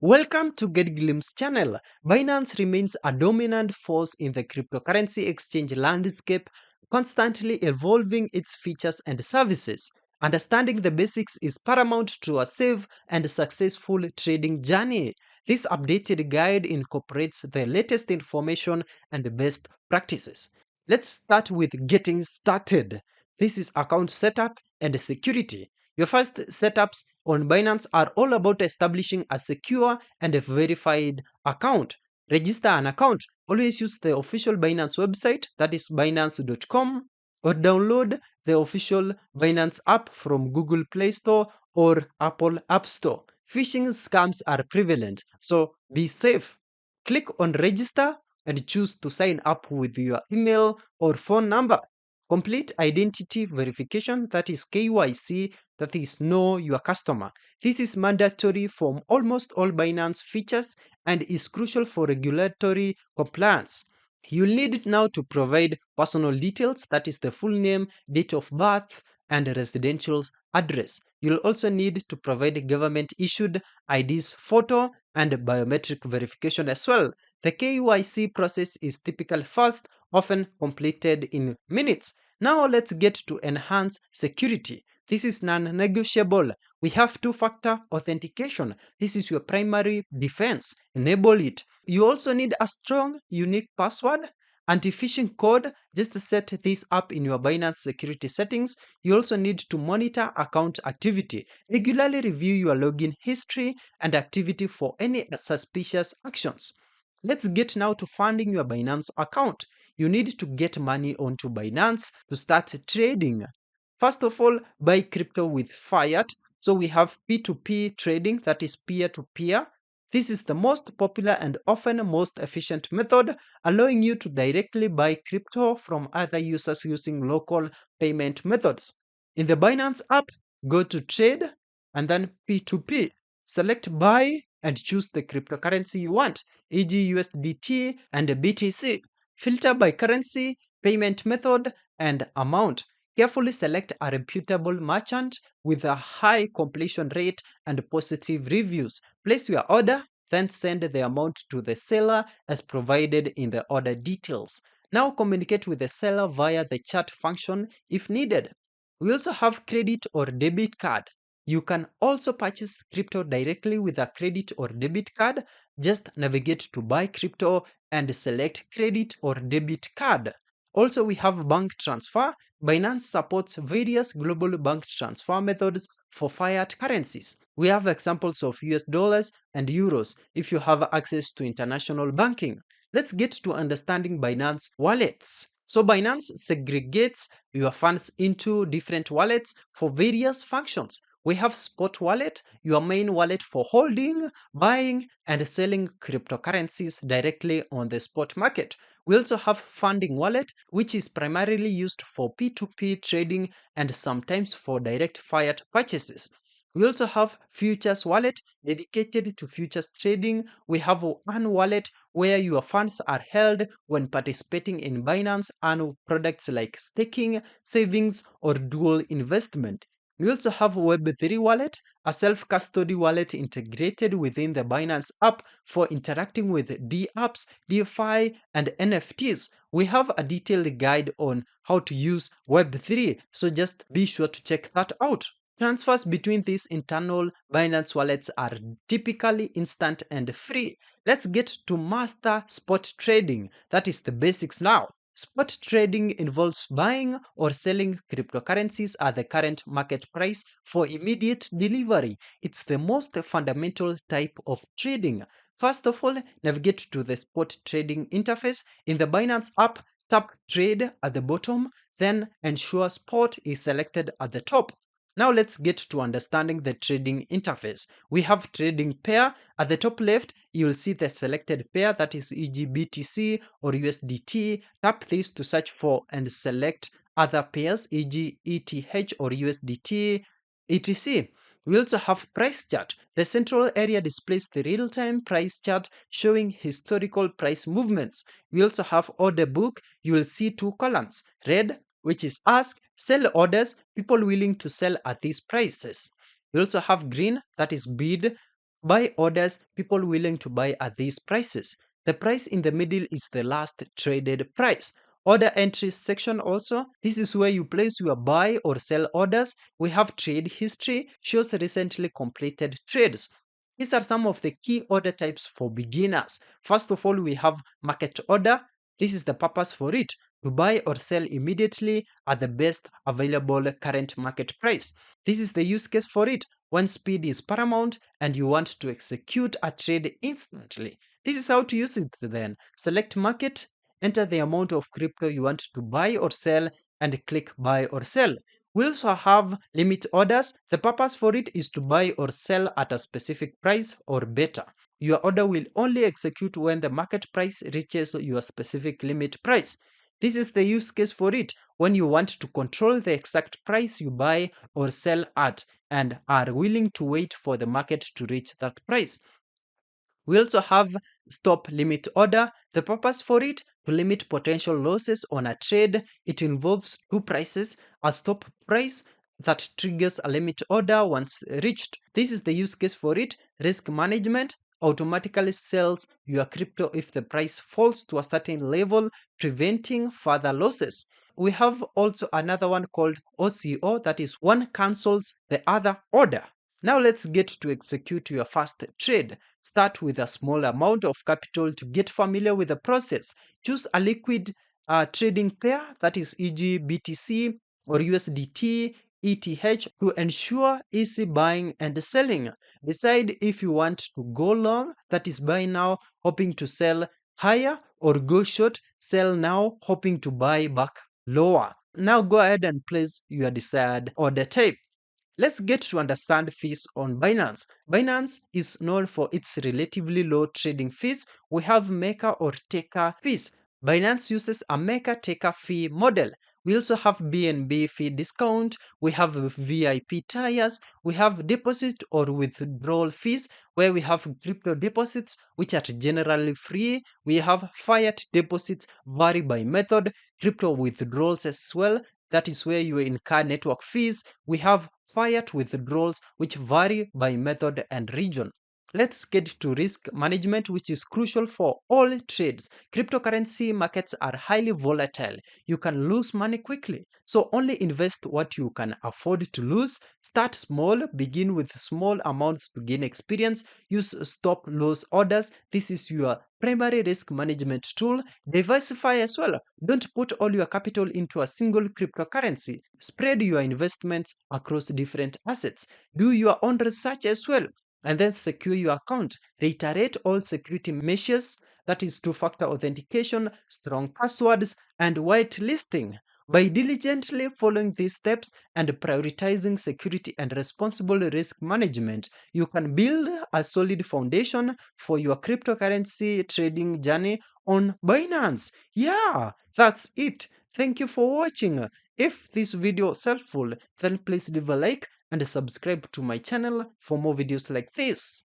Welcome to Get Glimpse channel. Binance remains a dominant force in the cryptocurrency exchange landscape, constantly evolving its features and services. Understanding the basics is paramount to a safe and successful trading journey. This updated guide incorporates the latest information and best practices. Let's start with getting started. This is account setup and security. Your first setups on Binance are all about establishing a secure and a verified account. Register an account. Always use the official Binance website, that is binance.com, or download the official Binance app from Google Play Store or Apple App Store. Phishing scams are prevalent, so be safe. Click on register and choose to sign up with your email or phone number. Complete identity verification, that is KYC, that is know your customer. This is mandatory for almost all Binance features and is crucial for regulatory compliance. You'll need now to provide personal details, that is the full name, date of birth, and residential address. You'll also need to provide government issued IDs, photo, and biometric verification as well. The KYC process is typically fast, often completed in minutes. Now let's get to enhance security. This is non-negotiable. We have two-factor authentication. This is your primary defense. Enable it. You also need a strong, unique password. Anti-phishing code, just set this up in your Binance security settings. You also need to monitor account activity. Regularly review your login history and activity for any suspicious actions. Let's get now to funding your Binance account. You need to get money onto Binance to start trading. First of all, buy crypto with fiat. So we have P2P trading, that is peer to peer. This is the most popular and often most efficient method, allowing you to directly buy crypto from other users using local payment methods. In the Binance app, go to trade and then P2P. Select buy and choose the cryptocurrency you want, e.g. USDT and BTC. Filter by currency, payment method, and amount. Carefully select a reputable merchant with a high completion rate and positive reviews. Place your order, then send the amount to the seller as provided in the order details. Now communicate with the seller via the chat function if needed. We also have credit or debit card. You can also purchase crypto directly with a credit or debit card. Just navigate to buy crypto and select credit or debit card. Also, we have bank transfer. Binance supports various global bank transfer methods for fiat currencies. We have examples of US dollars and euros if you have access to international banking. Let's get to understanding Binance wallets. So Binance segregates your funds into different wallets for various functions. We have spot wallet, your main wallet for holding, buying, and selling cryptocurrencies directly on the spot market. We also have funding wallet, which is primarily used for P2P trading and sometimes for direct fiat purchases. We also have futures wallet dedicated to futures trading. We have one wallet where your funds are held when participating in Binance and products like staking, savings, or dual investment. We also have Web3 wallet, a self-custody wallet integrated within the Binance app for interacting with D-apps, DeFi, and NFTs. We have a detailed guide on how to use Web3, so just be sure to check that out. Transfers between these internal Binance wallets are typically instant and free. Let's get to master spot trading. That is the basics now. Spot trading involves buying or selling cryptocurrencies at the current market price for immediate delivery. It's the most fundamental type of trading. First of all, navigate to the spot trading interface. In the Binance app, tap trade at the bottom, then ensure spot is selected at the top. Now let's get to understanding the trading interface. We have trading pair. At the top left, you will see the selected pair, that is e.g. BTC or USDT. Tap this to search for and select other pairs, e.g. ETH or USDT, etc. We also have price chart. The central area displays the real-time price chart showing historical price movements. We also have order book. You will see two columns, red, which is ask, sell orders, people willing to sell at these prices. We also have green, that is bid, Buy orders, people willing to buy at these prices. The price in the middle is the last traded price. Order entries section also. This is where you place your buy or sell orders. We have trade history, shows recently completed trades. These are some of the key order types for beginners. First of all, we have market order. This is the purpose for it, to buy or sell immediately at the best available current market price. This is the use case for it when speed is paramount and you want to execute a trade instantly. This is how to use it then. Select market, enter the amount of crypto you want to buy or sell, and click buy or sell. We also have limit orders. The purpose for it is to buy or sell at a specific price or better. Your order will only execute when the market price reaches your specific limit price. This is the use case for it when you want to control the exact price you buy or sell at and are willing to wait for the market to reach that price. We also have stop limit order. The purpose for it, to limit potential losses on a trade. It involves two prices, a stop price that triggers a limit order once reached. This is the use case for it. Risk management automatically sells your crypto if the price falls to a certain level, preventing further losses. We have also another one called OCO, that is one cancels the other order. Now let's get to execute your first trade. Start with a small amount of capital to get familiar with the process. Choose a liquid trading pair, that is e.g. BTC or USDT, ETH, to ensure easy buying and selling. Decide if you want to go long, that is buy now, hoping to sell higher, or go short, sell now, hoping to buy back lower. Now go ahead and place your desired order type. Let's get to understand fees on Binance. Binance is known for its relatively low trading fees. We have maker or taker fees. Binance uses a maker taker fee model. We also have BNB fee discount. We have VIP tiers. We have deposit or withdrawal fees, where we have crypto deposits which are generally free. We have fiat deposits, vary by method. Crypto withdrawals as well, that is where you incur network fees. We have fiat withdrawals which vary by method and region. Let's get to risk management, which is crucial for all trades. Cryptocurrency markets are highly volatile. You can lose money quickly. So only invest what you can afford to lose. Start small, begin with small amounts to gain experience. Use stop loss orders. This is your primary risk management tool. Diversify as well. Don't put all your capital into a single cryptocurrency. Spread your investments across different assets. Do your own research as well, and then secure your account. Reiterate all security measures, that is two-factor authentication, strong passwords, and whitelisting. By diligently following these steps and prioritizing security and responsible risk management, you can build a solid foundation for your cryptocurrency trading journey on Binance. Yeah, that's it. Thank you for watching. If this video is helpful, then please leave a like and subscribe to my channel for more videos like this.